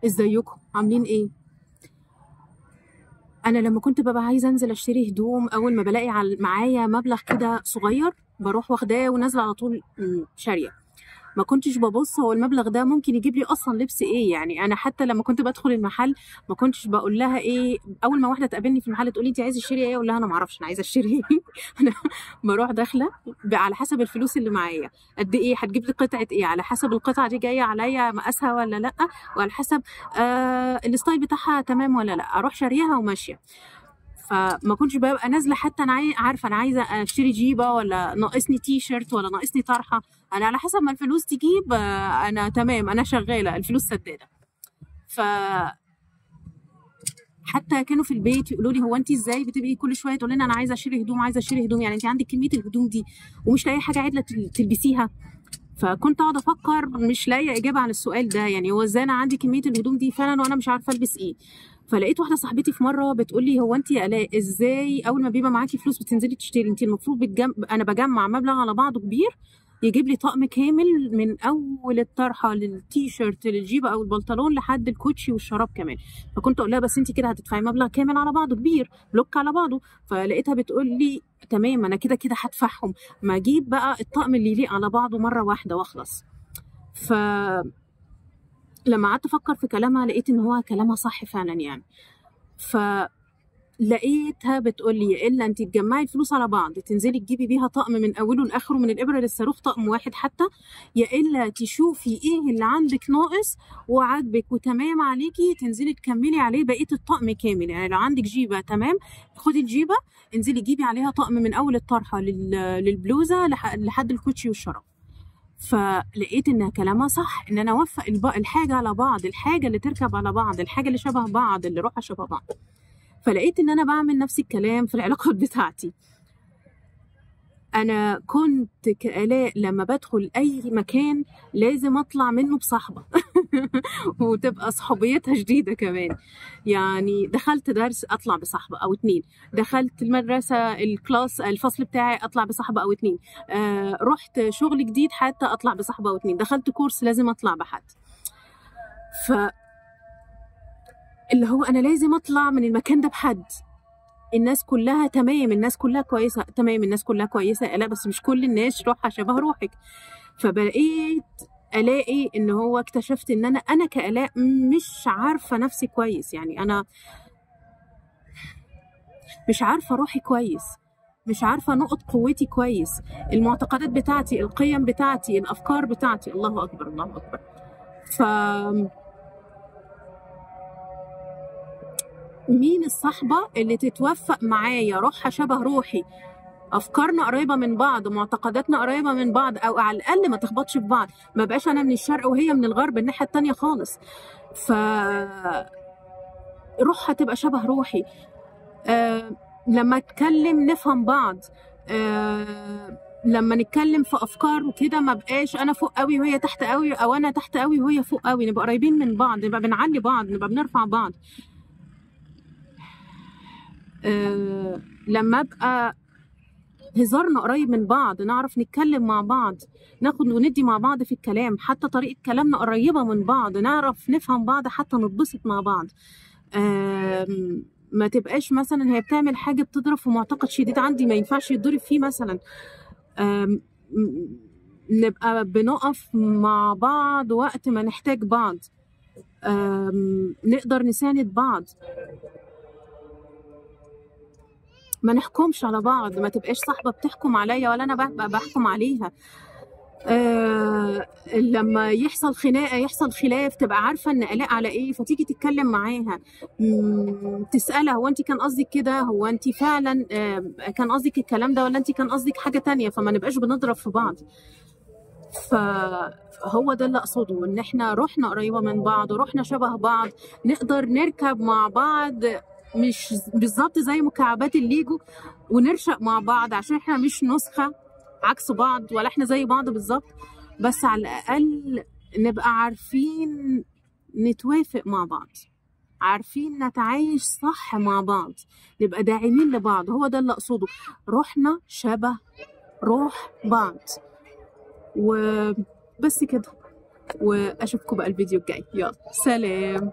ازيكم عاملين ايه؟ انا لما كنت ببقى عايزه انزل اشتري هدوم، اول ما بلاقي معايا مبلغ كده صغير بروح واخداه ونازله على طول شاريه. ما كنتش ببص هو المبلغ ده ممكن يجيب لي اصلا لبس ايه. يعني انا حتى لما كنت بدخل المحل ما كنتش بقول لها ايه. اول ما واحده تقابلني في المحل تقول لي انت عايزه تشتري ايه، اقول لها انا ما اعرفش انا عايزه اشتري ايه. انا بروح داخله على حسب الفلوس اللي معايا قد ايه، هتجيب لي قطعه ايه، على حسب القطعه دي جايه عليا مقاسها ولا لا، وعلى حسب الستايل بتاعها تمام ولا لا، اروح شاريها وماشيه. فما كنتش ببقى نازله حتى انا عارفه انا عايزه اشتري جيبه ولا ناقصني تي شيرت ولا ناقصني طرحه. انا على حسب ما الفلوس تجيب انا تمام، انا شغاله الفلوس سداده. ف حتى كانوا في البيت يقولوا لي هو انت ازاي بتبقي كل شويه تقولي لنا انا عايزه اشتري هدوم عايزه اشتري هدوم، يعني انت عندك كميه الهدوم دي ومش لاقي حاجه عدله تلبسيها. فكنت اقعد افكر مش لاقيه اجابه عن السؤال ده، يعني هو ازاي انا عندي كميه الهدوم دي فعلا وانا مش عارفه البس ايه. فلقيت واحده صاحبتي في مره بتقول لي هو انت يا الاء ازاي اول ما بيبقى معاكي فلوس بتنزلي تشتري؟ انت المفروض انا بجمع مبلغ على بعضه كبير يجيب لي طقم كامل من اول الطرحه للتي شيرت للجيبه او البنطلون لحد الكوتشي والشراب كمان. فكنت اقول لها بس انت كده هتدفعي مبلغ كامل على بعضه كبير بلوك على بعضه. فلقيتها بتقول لي تمام انا كده كده هدفعهم، ما اجيب بقى الطقم اللي يليق على بعضه مره واحده واخلص. فلما قعدت افكر في كلامها لقيت ان هو كلامها صح فعلا يعني. فلقيتها بتقول لي يا الا انت تجمعي الفلوس على بعض تنزلي تجيبي بيها طقم من اوله لاخره من الابره للصاروخ طقم واحد حتى، يا الا تشوفي ايه اللي عندك ناقص وعاجبك وتمام عليكي تنزلي تكملي عليه بقيه الطقم كامل. يعني لو عندك جيبه تمام خدي الجيبه انزلي جيبي عليها طقم من اول الطرحه للبلوزه لحد الكوتشي والشراب. فلقيت ان كلامها صح، ان انا اوفق الحاجه على بعض، الحاجه اللي تركب على بعض، الحاجه اللي شبه بعض، اللي روحها شبه بعض. فلقيت ان انا بعمل نفس الكلام في العلاقات بتاعتي. انا كنت كآلاء لما بدخل اي مكان لازم اطلع منه بصحبه وتبقى صحوبيتها شديده كمان. يعني دخلت درس اطلع بصحبه او اتنين، دخلت المدرسه الكلاس الفصل بتاعي اطلع بصحبه او اتنين، رحت شغل جديد حتى اطلع بصحبه او اتنين، دخلت كورس لازم اطلع بحد. ف اللي هو انا لازم اطلع من المكان ده بحد. الناس كلها تمام، الناس كلها كويسه تمام، الناس كلها كويسه لا بس مش كل الناس روحها شبه روحك. فبقيت الاقي ان هو اكتشفت ان انا كآلاء مش عارفه نفسي كويس. يعني انا مش عارفه روحي كويس، مش عارفه نقط قوتي كويس، المعتقدات بتاعتي، القيم بتاعتي، الافكار بتاعتي. الله اكبر الله اكبر. ف مين الصحبه اللي تتوفق معايا روحها شبه روحي، افكارنا قريبه من بعض، معتقداتنا قريبه من بعض، او على الاقل ما تخبطش في بعض، ما بقاش انا من الشرق وهي من الغرب الناحيه التانيه خالص. ف روحها تبقى شبه روحي. لما اتكلم نفهم بعض. لما نتكلم في افكار وكده ما بقاش انا فوق قوي وهي تحت قوي، او انا تحت قوي وهي فوق قوي، نبقى قريبين من بعض، نبقى بنعلي بعض، نبقى بنرفع بعض. لما ابقى هزارنا قريب من بعض، نعرف نتكلم مع بعض، ناخد وندي مع بعض في الكلام، حتى طريقة كلامنا قريبة من بعض، نعرف نفهم بعض حتى نتبسط مع بعض. ما تبقاش مثلا هي بتعمل حاجة بتضرب في معتقد شديد عندي ما ينفعش يتضرب فيه مثلا. نبقى بنقف مع بعض وقت ما نحتاج بعض، نقدر نساند بعض، ما نحكمش على بعض، ما تبقاش صاحبة بتحكم عليا ولا أنا ببقى بحكم عليها. لما يحصل خناقة يحصل خلاف تبقى عارفة إن آلاء على إيه، فتيجي تتكلم معاها، تسألها هو أنت كان قصدك كده، هو أنت فعلا كان قصدك الكلام ده ولا أنت كان قصدك حاجة تانية، فما نبقاش بنضرب في بعض. فهو ده اللي أقصده، إن إحنا روحنا قريبة من بعض وروحنا شبه بعض، نقدر نركب مع بعض مش بالظبط زي مكعبات الليجو ونرشق مع بعض، عشان إحنا مش نسخة عكس بعض ولا إحنا زي بعض بالظبط، بس على الأقل نبقى عارفين نتوافق مع بعض، عارفين نتعايش صح مع بعض، نبقى داعمين لبعض. هو ده اللي أقصده، روحنا شبه روح بعض وبس كده. واشوفكم بقى الفيديو الجاي. يلا سلام.